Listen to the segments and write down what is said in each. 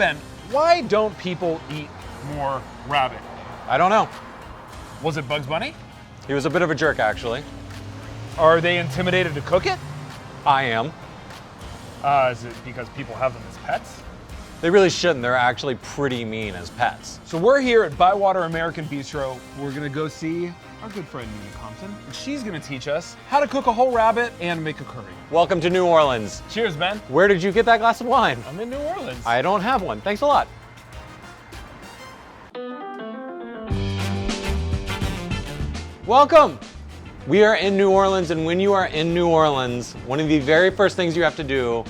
Ben, why don't people eat more rabbit? I don't know. Was it Bugs Bunny? He was a bit of a jerk, actually. Are they intimidated to cook it? I am. Is it because people have them as pets? They really shouldn't. They're actually pretty mean as pets. So we're here at Bywater American Bistro. We're gonna go see our good friend Nina Compton. And she's gonna teach us how to cook a whole rabbit and make a curry. Welcome to New Orleans. Cheers, Ben. Where did you get that glass of wine? I'm in New Orleans. I don't have one. Thanks a lot. Welcome. We are in New Orleans, and when you are in New Orleans, one of the very first things you have to do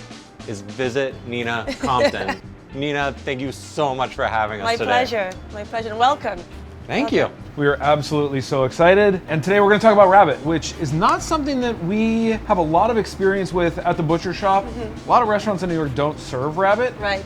is visit Nina Compton. Nina, thank you so much for having us today. My pleasure, and welcome. Thank you. We are absolutely so excited. And today we're gonna talk about rabbit, which is not something that we have a lot of experience with at the butcher shop. A lot of restaurants in New York don't serve rabbit. Right.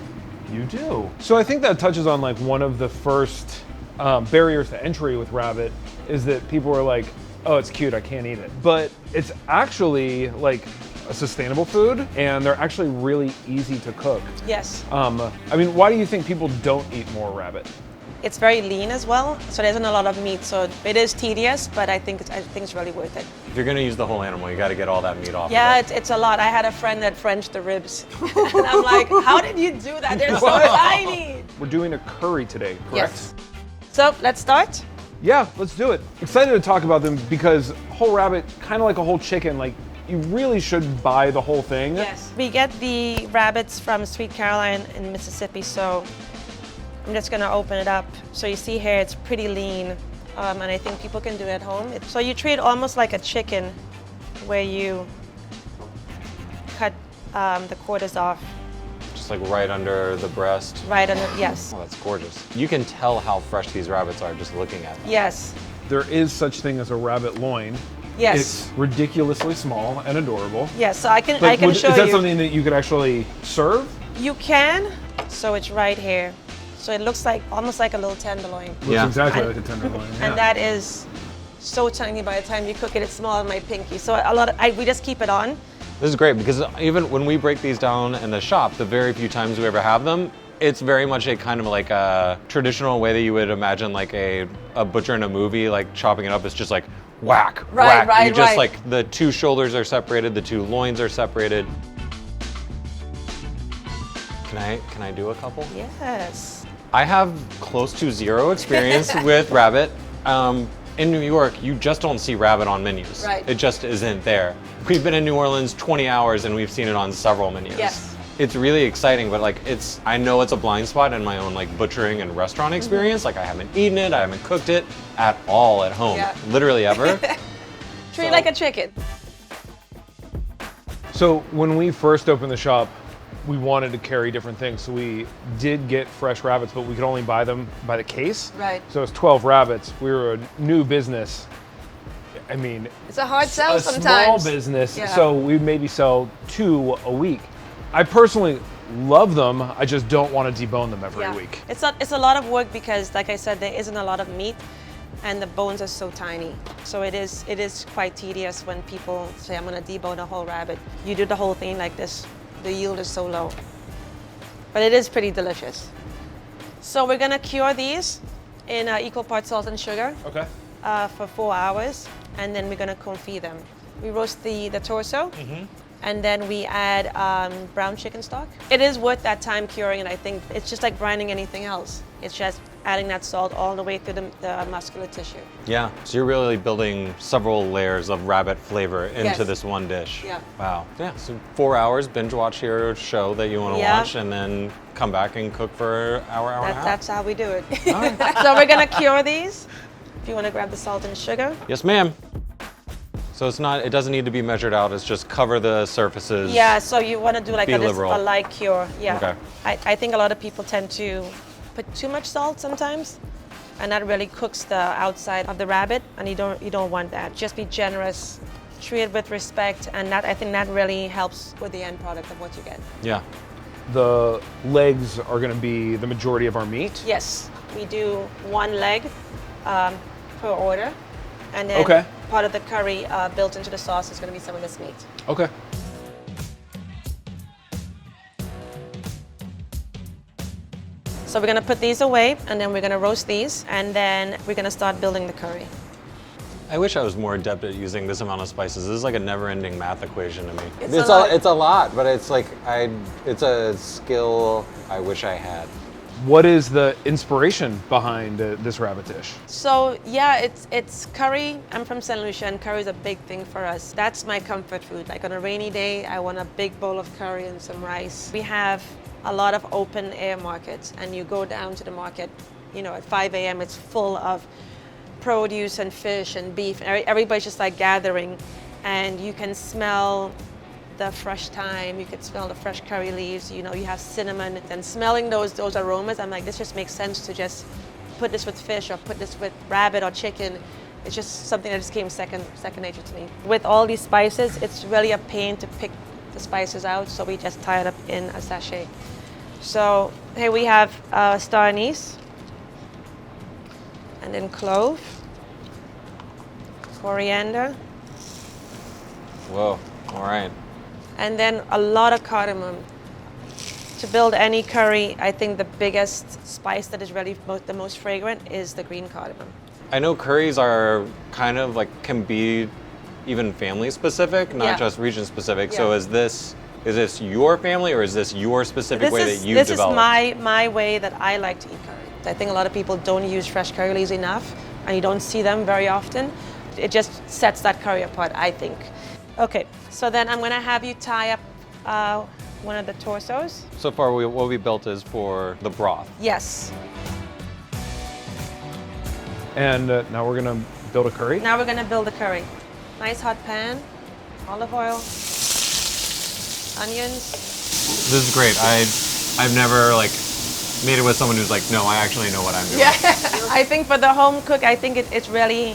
You do. So I think that touches on like one of the first barriers to entry with rabbit is that people are like, oh, it's cute, I can't eat it. But it's actually like a sustainable food, and they're actually really easy to cook. Yes. I mean, why do you think people don't eat more rabbit? It's very lean as well, so there isn't a lot of meat. So it is tedious, but I think it's really worth it. If you're gonna use the whole animal, you gotta get all that meat off. Yeah, of it. it's a lot. I had a friend that Frenched the ribs, and I'm like, how did you do that? They're so tiny. We're doing a curry today, correct? Yes. So let's start. Yeah, let's do it. Excited to talk about them because whole rabbit, kind of like a whole chicken, like you really should buy the whole thing. Yes. We get the rabbits from Sweet Caroline in Mississippi, so I'm just gonna open it up. So you see here, it's pretty lean, and I think people can do it at home. So you treat it almost like a chicken, where you cut the quarters off. Just like right under the breast. Right under, yes. Oh, that's gorgeous. You can tell how fresh these rabbits are just looking at them. Yes. There is such thing as a rabbit loin. Yes. It's ridiculously small and adorable. Yes, so I can But show you. is that something that you could actually serve? You can, so it's right here. So it looks like, almost like a little tenderloin. Looks exactly like a tenderloin. Yeah. And that is so tiny by the time you cook it, it's smaller than my pinky. So we just keep it on. This is great because even when we break these down in the shop, the very few times we ever have them, it's very much a kind of like a traditional way that you would imagine like a butcher in a movie, like chopping it up. It's just like whack, whack. Right, you just right. like the two shoulders are separated, the two loins are separated. Can I do a couple? Yes. I have close to zero experience with rabbit. In New York, you just don't see rabbit on menus. Right. It just isn't there. We've been in New Orleans 20 hours and we've seen it on several menus. Yes. It's really exciting, but like I know it's a blind spot in my own like butchering and restaurant experience. Like I haven't eaten it, I haven't cooked it at all at home, Yeah. literally ever. Treat it like a chicken. So when we first opened the shop, we wanted to carry different things. So we did get fresh rabbits, but we could only buy them by the case. Right. So it's 12 rabbits. We were a new business. I mean, It's a hard sell a sometimes. small business. Yeah. So we maybe sell 2 a week. I personally love them. I just don't want to debone them every week. It's a lot of work because, like I said, there isn't a lot of meat, and the bones are so tiny. So it is quite tedious when people say, I'm gonna debone a whole rabbit. You do the whole thing like this. The yield is so low. But it is pretty delicious. So we're gonna cure these in equal parts salt and sugar Okay. for 4 hours, and then we're gonna confit them. We roast the torso, and then we add brown chicken stock. It is worth that time curing, and I think it's just like brining anything else. It's just adding that salt all the way through the muscular tissue. Yeah, so you're really building several layers of rabbit flavor into Yes. this one dish. Yeah. Wow. Yeah, so 4 hours, binge watch your show that you want to Yeah. watch, and then come back and cook for an hour and a half. That's how we do it. So we're gonna cure these. If you wanna grab the salt and sugar. Yes, ma'am. So it doesn't need to be measured out, it's just cover the surfaces. Yeah, so you wanna do like Be a liberal. light cure. Yeah. Okay. I think a lot of people tend to put too much salt sometimes, and that really cooks the outside of the rabbit, and you don't want that. Just be generous, treat it with respect, and I think that really helps with the end product of what you get. Yeah. The legs are going to be the majority of our meat. Yes, we do 1 leg per order, and then Okay. part of the curry built into the sauce is going to be some of this meat. So we're gonna put these away, and then we're gonna roast these, and then we're gonna start building the curry. I wish I was more adept at using this amount of spices. This is like a never-ending math equation to me. It's a lot. It's a lot, but it's like it's a skill I wish I had. What is the inspiration behind this rabbit dish? So yeah, it's curry. I'm from St. Lucia, and curry is a big thing for us. That's my comfort food. Like on a rainy day, I want a big bowl of curry and some rice. We have a lot of open air markets, and you go down to the market, you know, at 5 a.m. It's full of produce and fish and beef. Everybody's just like gathering, and you can smell the fresh thyme, you can smell the fresh curry leaves, you know, you have cinnamon, and smelling those aromas, I'm like, this just makes sense to just put this with fish or put this with rabbit or chicken. It's just something that just came second nature to me. With all these spices, it's really a pain to pick the spices out, so we just tie it up in a sachet. So here we have star anise, and then clove, coriander. Whoa, all right. And then a lot of cardamom. To build any curry, I think the biggest spice that is really the most fragrant is the green cardamom. I know curries are kind of like can be even family specific, not Yeah. just region specific. Yeah. So is this your family, or is this your specific way that you This developed? is my way that I like to eat curry. I think a lot of people don't use fresh curry leaves enough, and you don't see them very often. It just sets that curry apart, I think. Okay, so then I'm gonna have you tie up one of the torsos. So far, what we built is for the broth. Yes. And now we're gonna build a curry. Now we're gonna build the curry. Nice hot pan, olive oil, onions. This is great. I've never like made it with someone who's like, no, I actually know what I'm doing. Yeah, I think for the home cook, I think it's really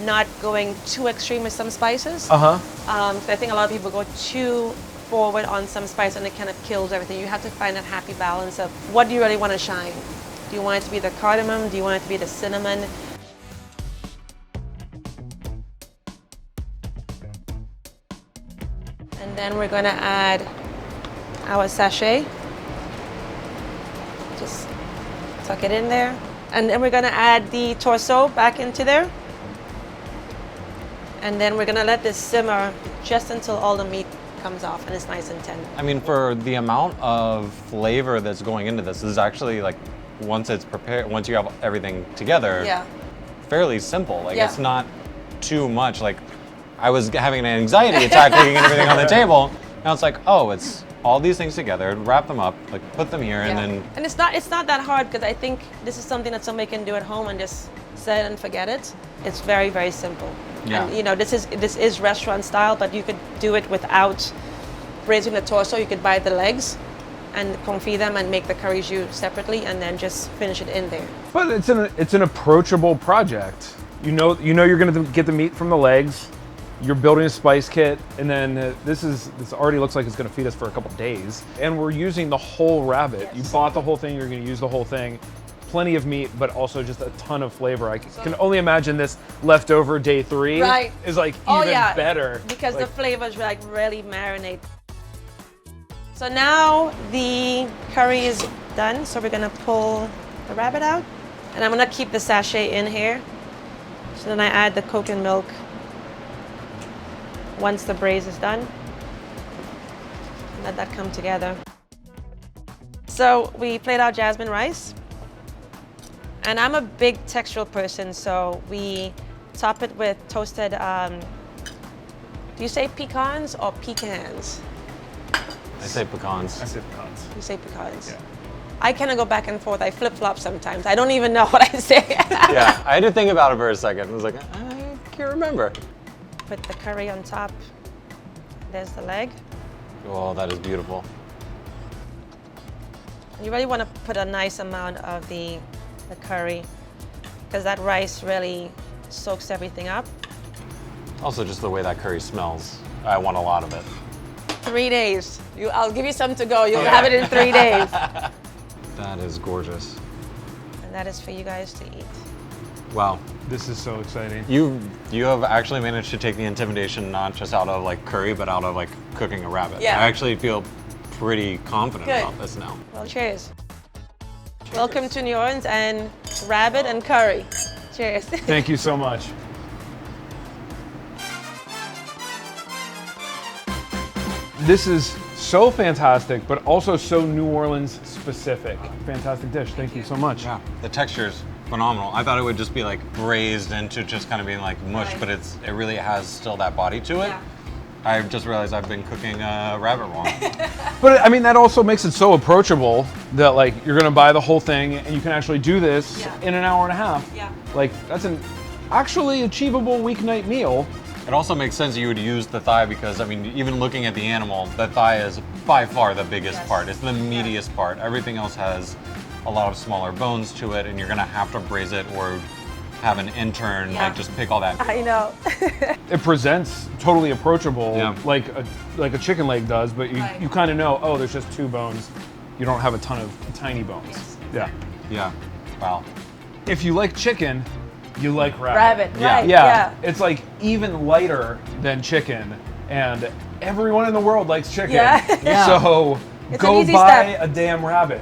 not going too extreme with some spices. So I think a lot of people go too forward on some spice, and it kind of kills everything. You have to find that happy balance of what do you really want to shine. Do you want it to be the cardamom? Do you want it to be the cinnamon? And then we're going to add our sachet. Just tuck it in there. And then we're going to add the torso back into there. And then we're gonna let this simmer just until all the meat comes off and it's nice and tender. I mean, for the amount of flavor that's going into this is actually like, once it's prepared, once you have everything together, Yeah. fairly simple. Like Yeah. it's not too much. Like I was having an anxiety attack looking at everything on the table. Now it's like, oh, it's all these things together, wrap them up, like put them here, and then. And it's not that hard, because I think this is something that somebody can do at home and just set it and forget it. It's very, very simple. Yeah. And you know, this is restaurant style, but you could do it without braising the torso. You could buy the legs and confit them and make the curry jus separately, and then just finish it in there. But it's an approachable project. You know you're gonna get the meat from the legs. You're building a spice kit, and then this already looks like it's gonna feed us for a couple days. And we're using the whole rabbit. Yes. You bought the whole thing. You're gonna use the whole thing. Plenty of meat, but also just a ton of flavor. I can only imagine this leftover day 3 Right. is like even better. Because like, the flavors like really marinate. So now the curry is done, so we're gonna pull the rabbit out. And I'm gonna keep the sachet in here. So then I add the coconut milk once the braise is done. Let that come together. So we played our jasmine rice. And I'm a big textural person, so we top it with toasted, do you say pecans or pecans? I say pecans. I said pecans. You say pecans. Yeah. I kind of go back and forth. I flip-flop sometimes. I don't even know what I say. Yeah, I had to think about it for a second. I was like, I can't remember. Put the curry on top. There's the leg. Oh, that is beautiful. You really want to put a nice amount of the curry, because that rice really soaks everything up. Also, just the way that curry smells. I want a lot of it. 3 days. I'll give you some to go. You'll have it in 3 days. That is gorgeous. And that is for you guys to eat. Wow. This is so exciting. You have actually managed to take the intimidation not just out of like curry, but out of like cooking a rabbit. Yeah. I actually feel pretty confident Good. about this now. Well, cheers. Welcome to New Orleans and rabbit and curry. Cheers. Thank you so much. This is so fantastic, but also so New Orleans specific. Fantastic dish. Thank you so much. Yeah, the texture's phenomenal. I thought it would just be like braised into just kind of being like mush, Right. but it really has still that body to it. Yeah. I just realized I've been cooking rabbit wrong. But I mean, that also makes it so approachable that like you're gonna buy the whole thing and you can actually do this Yeah. in an hour and a half. Yeah. Like that's an actually achievable weeknight meal. It also makes sense you would use the thigh because, I mean, even looking at the animal, the thigh is by far the biggest Yes. part. It's the meatiest part. Everything else has a lot of smaller bones to it, and you're gonna have to braise it or have an intern Yeah. like just pick all that. I know. It presents totally approachable, Yeah. like a chicken leg does, but you, Right. you kind of know, oh, there's just 2 bones. You don't have a ton of tiny bones. Yes. Yeah. Yeah, wow. If you like chicken, you like rabbit. Rabbit, Yeah. right? Yeah, it's like even lighter than chicken, and everyone in the world likes chicken. Yeah. Yeah. So It's an go easy buy step. a damn rabbit.